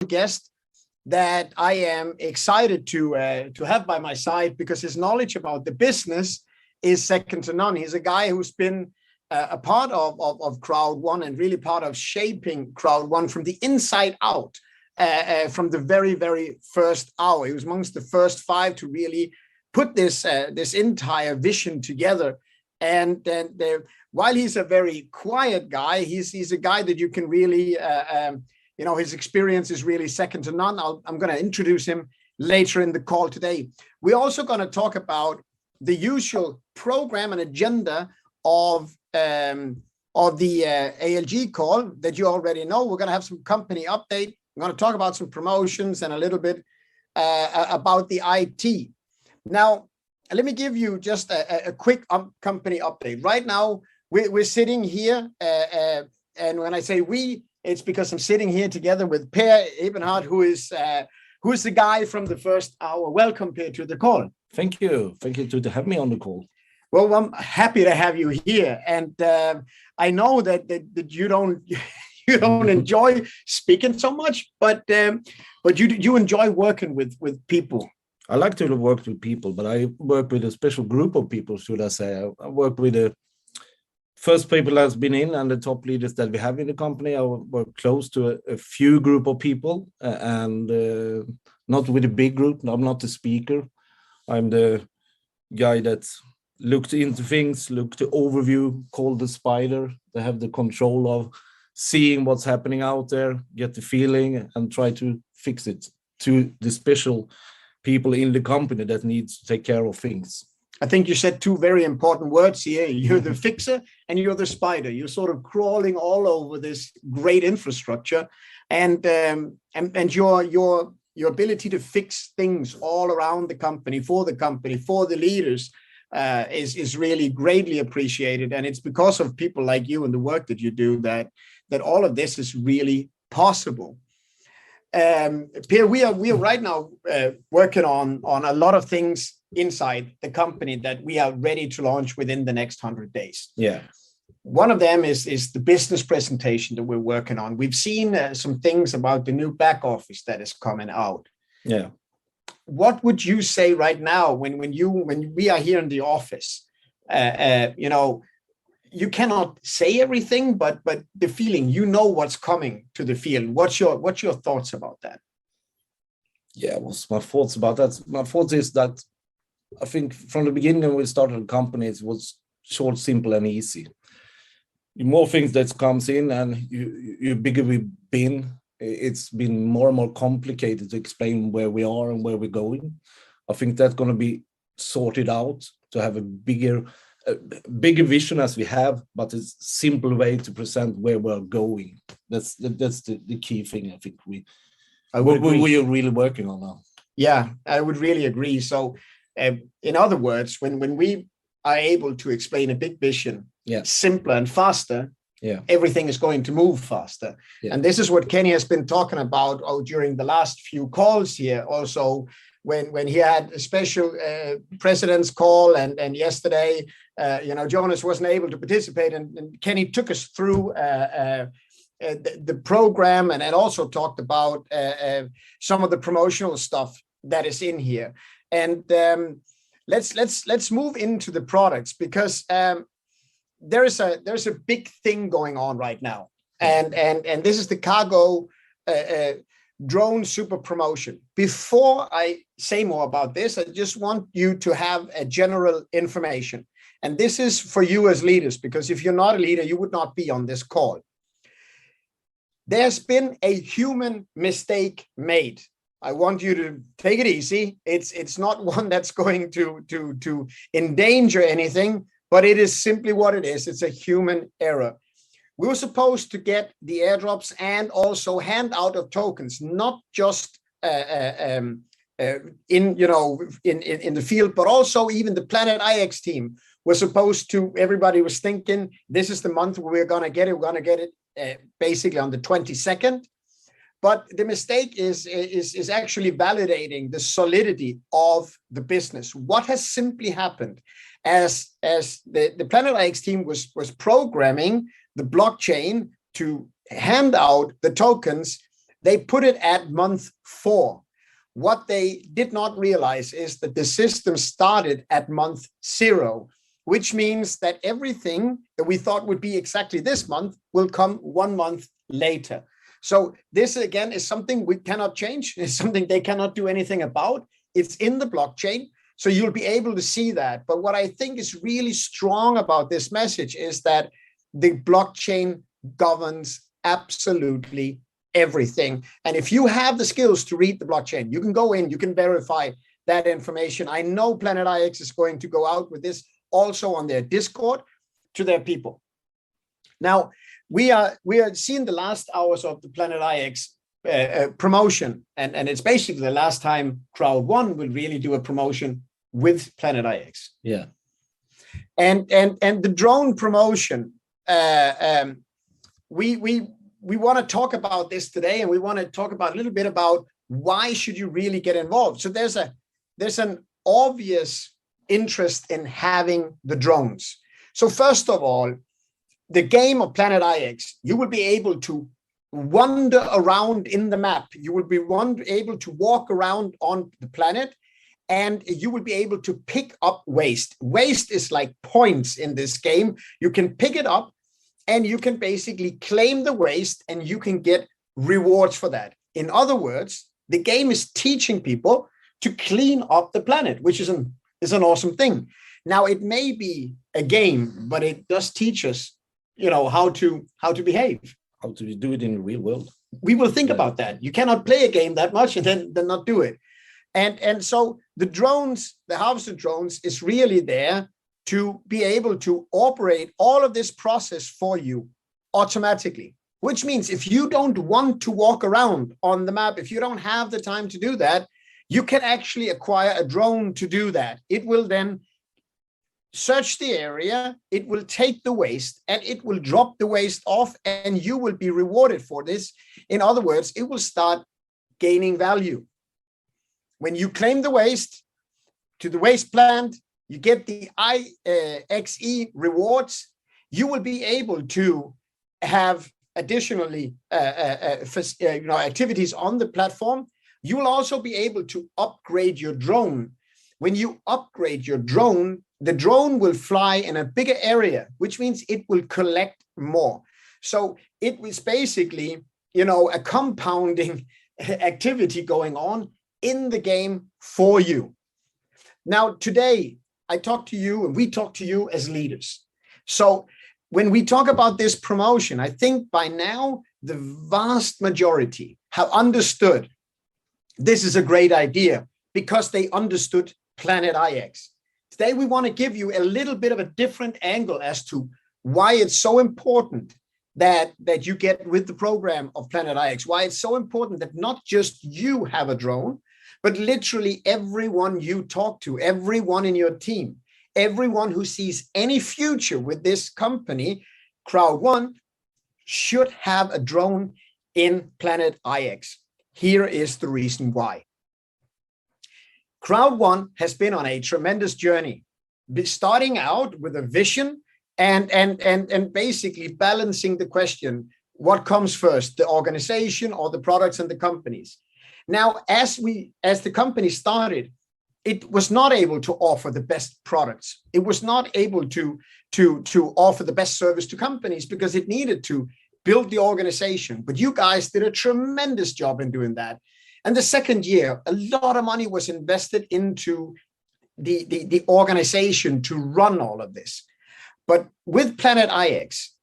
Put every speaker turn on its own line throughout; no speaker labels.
guest that I am excited to have by my side because his knowledge about the business is second to none. He's a guy who's been a part of Crowd One and really part of shaping Crowd One from the inside out, from the very, very first hour. He was amongst the first five to really put this entire vision together. And while he's a very quiet guy, he's a guy that you can really, his experience is really second to none. I'm going to introduce him later in the call today. We're also going to talk about the usual program and agenda of the ALG call that you already know. We're going to have some company update. We're going to talk about some promotions and a little bit about the IT. Now, let me give you just a quick company update. Right now, we're sitting here, and when I say we, it's because I'm sitting here together with Per Ebenhardt, who is the guy from the first hour. Welcome, Per, to the call.
Thank you. Thank you to have me on the call.
Well, I'm happy to have you here, and I know that you don't enjoy speaking so much, but you enjoy working with people.
I like to work with people, but I work with a special group of people, should I say. I work with the first people that's been in and the top leaders that we have in the company. I work close to a few group of people and not with a big group. I'm not the speaker. I'm the guy that looked into things, looked to overview, called the spider. They have the control of seeing what's happening out there, get the feeling and try to fix it to the special people in the company that needs to take care of things.
I think you said two very important words here. You're the fixer and you're the spider. You're sort of crawling all over this great infrastructure, and your ability to fix things all around the company, for the leaders, is really greatly appreciated. And it's because of people like you and the work that you do that all of this is really possible. Per, we are right now working on a lot of things inside the company that we are ready to launch within the next 100 days.
Yeah.
One of them is the business presentation that we're working on. We've seen some things about the new back office that is coming out.
Yeah.
What would you say right now when we are here in the office? You cannot say everything, but the feeling, what's coming to the field. What's your thoughts about that?
Yeah, what's my thoughts about that? My thoughts is that I think from the beginning when we started the company, it was short, simple, and easy. The more things that comes in and you bigger we've been, it's been more and more complicated to explain where we are and where we're going. I think that's going to be sorted out to have a bigger vision as we have, but it's a simple way to present where we're going. That's the key thing I think we are really working on now.
Yeah, I would really agree. So in other words, when we are able to explain a big vision, simpler and faster, everything is going to move faster. Yeah. And this is what Kenny has been talking about during the last few calls here. Also, when he had a special president's call and yesterday, Jonas wasn't able to participate, and Kenny took us through the program and also talked about some of the promotional stuff that is in here. And let's move into the products, because there's a big thing going on right now, and this is the cargo drone super promotion. Before I say more about this, I just want you to have a general information, and this is for you as leaders, because if you're not a leader, you would not be on this call. There's been a human mistake made. I want you to take it easy. It's not one that's going to endanger anything, but it is simply what it is. It's a human error. We were supposed to get the airdrops and also hand out of tokens, not just in the field, but also even the Planet IX team was supposed to. Everybody was thinking this is the month where we're going to get it. We're going to get it basically on the 22nd. But the mistake is actually validating the solidity of the business. What has simply happened as the Planet IX team was programming the blockchain to hand out the tokens, They put it at month 4. What they did not realize is that the system started at month 0, which means that everything that we thought would be exactly this month will come 1 month later. So this, again, is something we cannot change. It's something they cannot do anything about. It's in the blockchain, so you'll be able to see that. But what I think is really strong about this message is that the blockchain governs absolutely everything. And if you have the skills to read the blockchain, you can go in, you can verify that information. I know Planet IX is going to go out with this also on their Discord to their people. Now, we are seeing the last hours of the Planet IX promotion, and it's basically the last time Crowd One will really do a promotion with Planet IX.
Yeah,
and the drone promotion. We want to talk about this today, and we want to talk about a little bit about why should you really get involved. So there's an obvious interest in having the drones. So first of all, the game of Planet IX, you will be able to wander around in the map. You will be able to walk around on the planet, and you will be able to pick up waste. Waste is like points in this game. You can pick it up, and you can basically claim the waste, and you can get rewards for that. In other words, the game is teaching people to clean up the planet, which is an awesome thing. Now, it may be a game, but it does teach us, how to behave.
How to do it in the real world.
We will think about that. You cannot play a game that much and then not do it. And so the drones, the harvester drones, is really there to be able to operate all of this process for you automatically, which means if you don't want to walk around on the map, if you don't have the time to do that, you can actually acquire a drone to do that. It will then search the area, it will take the waste, and it will drop the waste off, and you will be rewarded for this. In other words, it will start gaining value. When you claim the waste to the waste plant, you get the IXE rewards. You will be able to have additionally activities on the platform. You will also be able to upgrade your drone. When you upgrade your drone, the drone will fly in a bigger area, which means it will collect more. So it was basically, a compounding activity going on in the game for you. Now, today, I talk to you and we talk to you as leaders. So when we talk about this promotion, I think by now, the vast majority have understood this is a great idea because they understood Planet IX. Today, we want to give you a little bit of a different angle as to why it's so important that you get with the program of Planet IX, why it's so important that not just you have a drone, but literally everyone you talk to, everyone in your team, everyone who sees any future with this company, Crowd One, should have a drone in Planet IX. Here is the reason why. Crowd One has been on a tremendous journey, starting out with a vision and basically balancing the question, what comes first, the organization or the products and the companies? Now, as the company started, it was not able to offer the best products. It was not able to offer the best service to companies because it needed to build the organization. But you guys did a tremendous job in doing that. And the second year, a lot of money was invested into the organization to run all of this. But with Planet IX,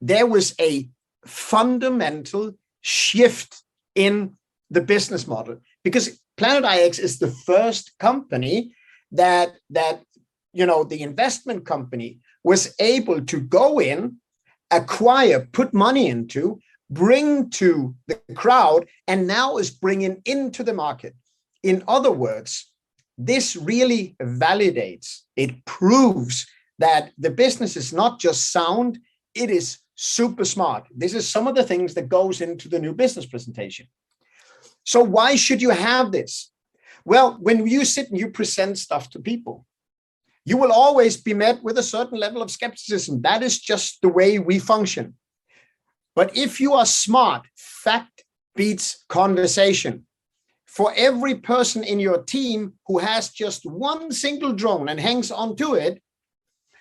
there was a fundamental shift in the business model, because Planet IX is the first company that the investment company was able to go in, acquire, put money into, bring to the crowd, and now is bringing into the market. In other words, this really validates, it proves that the business is not just sound, it is super smart. This is some of the things that goes into the new business presentation. So why should you have this? Well, when you sit and you present stuff to people, you will always be met with a certain level of skepticism. That is just the way we function. But if you are smart, fact beats conversation. For every person in your team who has just one single drone and hangs onto it,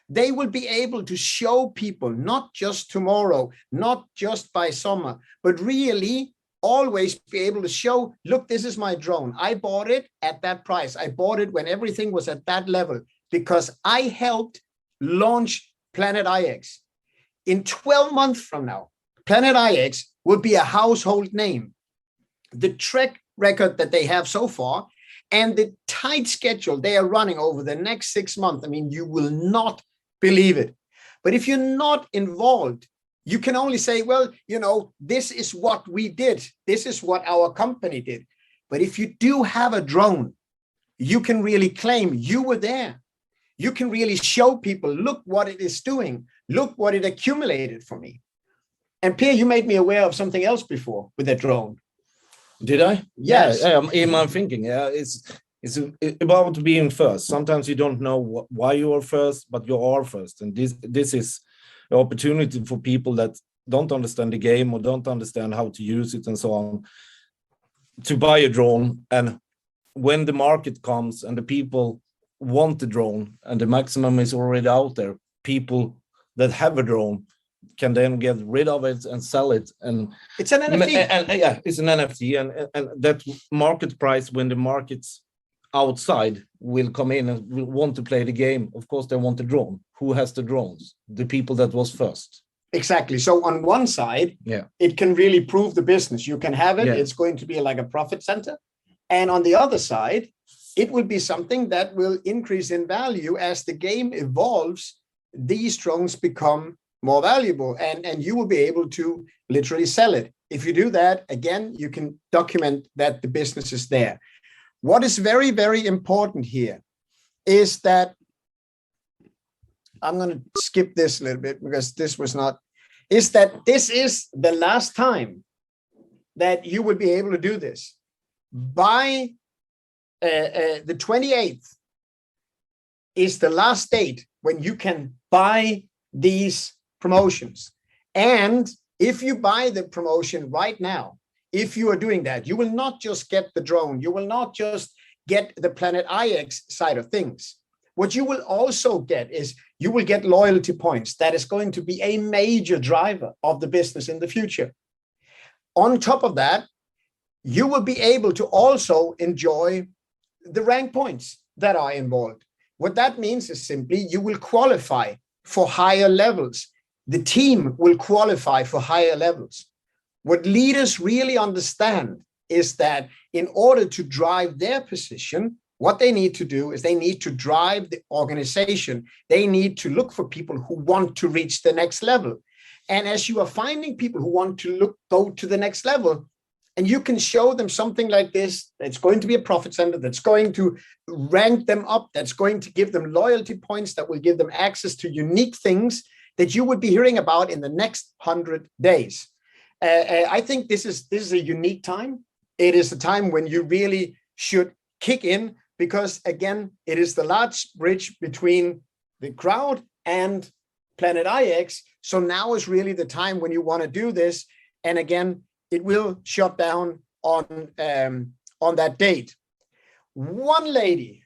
they will be able to show people, not just tomorrow, not just by summer, but really always be able to show, look, this is my drone. I bought it at that price. I bought it when everything was at that level because I helped launch Planet IX. In 12 months from now, Planet IX will be a household name. The track record that they have so far and the tight schedule they are running over the next 6 months, I mean, you will not believe it. But if you're not involved, you can only say, well, you know, this is what we did. This is what our company did. But if you do have a drone, you can really claim you were there. You can really show people, look what it is doing. Look what it accumulated for me. And Pierre, you made me aware of something else before with that drone.
Did I?
Yes.
Yeah, in my thinking, it's about being first. Sometimes you don't know why you are first, but you are first. And this is an opportunity for people that don't understand the game or don't understand how to use it and so on, to buy a drone. And when the market comes and the people want the drone and the maximum is already out there, people that have a drone can then get rid of it and sell it. And
it's an NFT.
And yeah, it's an NFT. And that market price, when the market's outside will come in and will want to play the game, of course they want the drone. Who has the drones? The people that was first.
Exactly. So on one side, it can really prove the business. You can have it.
Yeah.
It's going to be like a profit center. And on the other side, it will be something that will increase in value as the game evolves. These drones become more valuable and you will be able to literally sell it. If you do that, again, you can document that the business is there. What is very, very important here is that, I'm going to skip this a little bit because this was not, is that this is the last time that you will be able to do this. By the 28th is the last date when you can buy these promotions. And if you buy the promotion right now, if you are doing that, you will not just get the drone, you will not just get the Planet IX side of things. What you will also get is you will get loyalty points. That is going to be a major driver of the business in the future. On top of that, you will be able to also enjoy the rank points that are involved. What that means is simply you will qualify for higher levels. The team will qualify for higher levels. What leaders really understand is that in order to drive their position, what they need to do is they need to drive the organization. They need to look for people who want to reach the next level. And as you are finding people who want to go to the next level, and you can show them something like this, that's going to be a profit center, that's going to rank them up, that's going to give them loyalty points, that will give them access to unique things that you would be hearing about in the next 100 days. I think this is a unique time. It is a time when you really should kick in because, again, it is the large bridge between the crowd and Planet IX. So now is really the time when you want to do this. And again, it will shut down on that date. One lady,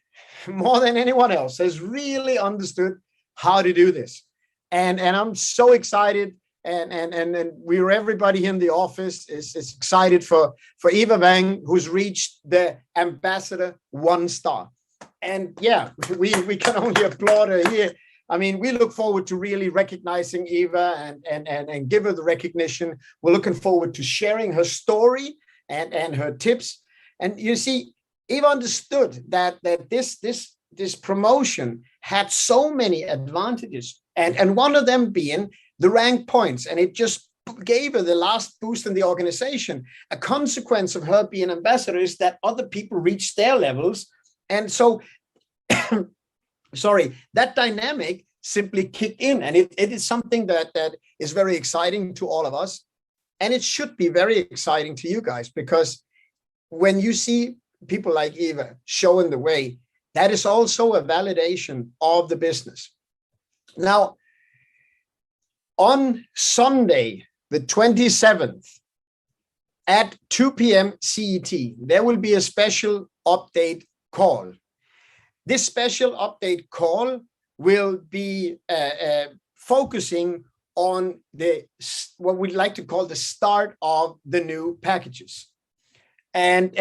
more than anyone else, has really understood how to do this. And I'm so excited. And we're everybody in the office is excited for Eva Wang, who's reached the Ambassador 1 star. And yeah, we can only applaud her here. I mean, we look forward to really recognizing Eva and give her the recognition. We're looking forward to sharing her story and her tips. And you see, Eva understood that this promotion had so many advantages, and one of them being the rank points, and it just gave her the last boost in the organization. A consequence of her being ambassador is that other people reach their levels, and so that dynamic simply kicked in, and it is something that is very exciting to all of us, and it should be very exciting to you guys, because when you see people like Eva showing the way, that is also a validation of the business. Now, on Sunday, the 27th, at 2 p.m. CET, there will be a special update call. This special update call will be focusing on what we'd like to call the start of the new packages. And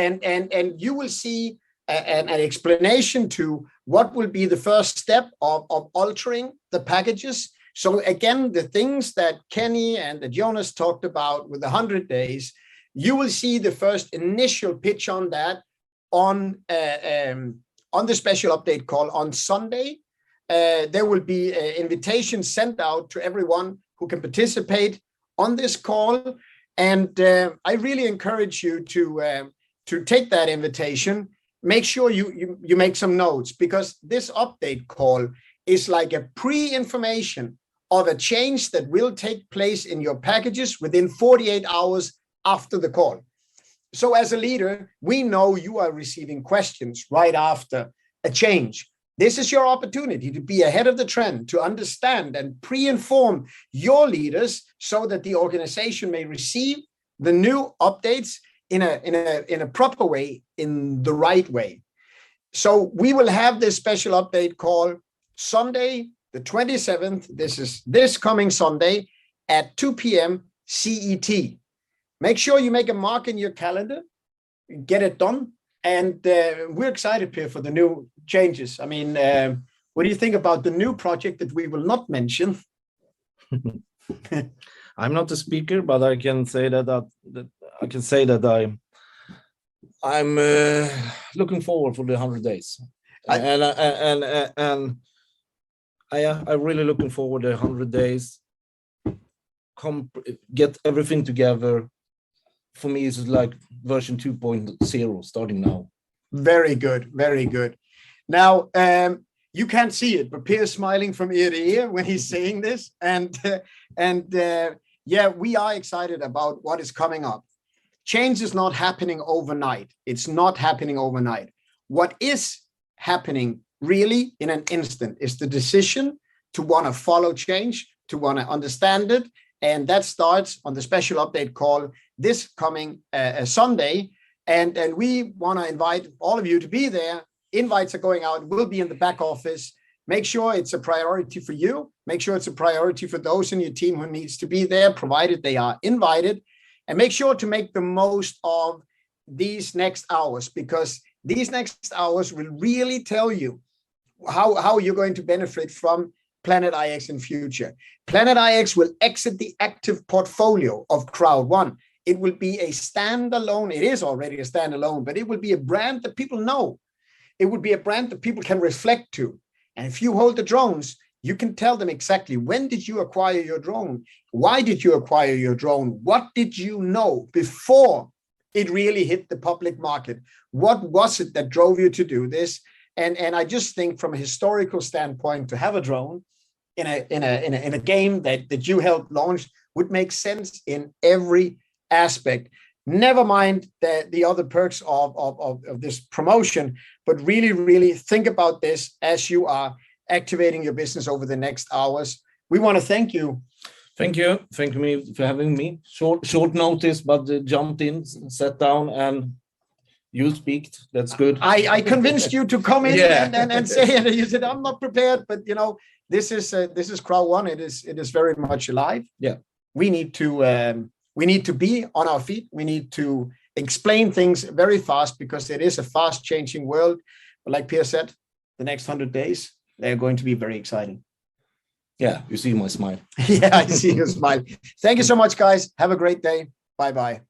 you will see an explanation to what will be the first step of altering the packages. So again, the things that Kenny and that Jonas talked about with the 100 days, you will see the first initial pitch on that on the special update call on Sunday. There will be invitations sent out to everyone who can participate on this call. And I really encourage you to take that invitation. Make sure you make some notes, because this update call is like a pre-information of a change that will take place in your packages within 48 hours after the call. So as a leader, we know you are receiving questions right after a change. This is your opportunity to be ahead of the trend, to understand and pre-inform your leaders so that the organization may receive the new updates in a proper way, in the right way. So we will have this special update call Sunday, the 27th. This is this coming Sunday at 2 p.m. CET. Make sure you make a mark in your calendar, get it done. And we're excited, Per, for the new changes. I mean, what do you think about the new project that we will not mention?
I'm not a speaker, but I can say that I'm looking forward for the 100 days, and I'm really looking forward to 100 days. Get everything together. For me, it's like version 2.0 starting now.
Very good, very good. Now, you can't see it, but Pier's smiling from ear to ear when he's saying this. And yeah, we are excited about what is coming up. Change is not happening overnight. It's not happening overnight. What is happening really in an instant is the decision to want to follow change, to want to understand it. And that starts on the special update call this coming Sunday. And we want to invite all of you to be there. Invites are going out. We'll be in the back office. Make sure it's a priority for you. Make sure it's a priority for those in your team who needs to be there, provided they are invited. And make sure to make the most of these next hours, because these next hours will really tell you how you're going to benefit from Planet IX in future. Planet IX will exit the active portfolio of Crowd1. It will be a standalone. It is already a standalone, but it will be a brand that people know. It would be a brand that people can reflect to. And if you hold the drones, you can tell them exactly when did you acquire your drone? Why did you acquire your drone? What did you know before it really hit the public market? What was it that drove you to do this? And I just think from a historical standpoint, to have a drone in a game that you helped launch would make sense in every aspect. Never mind the other perks of this promotion, but really, really think about this as you are activating your business over the next hours. We want to thank you.
Thank you. Thank you for having me. Short notice, but jumped in, sat down, and you speak. That's good.
I convinced you to come in and say it. You said, I'm not prepared, but you know, this is Crowd1. It is very much alive.
Yeah.
We need to be on our feet. We need to explain things very fast, because it is a fast changing world. But like Pierre said, the next 100 days, they're going to be very exciting.
Yeah, you see my smile.
Yeah, I see your smile. Thank you so much, guys. Have a great day. Bye-bye.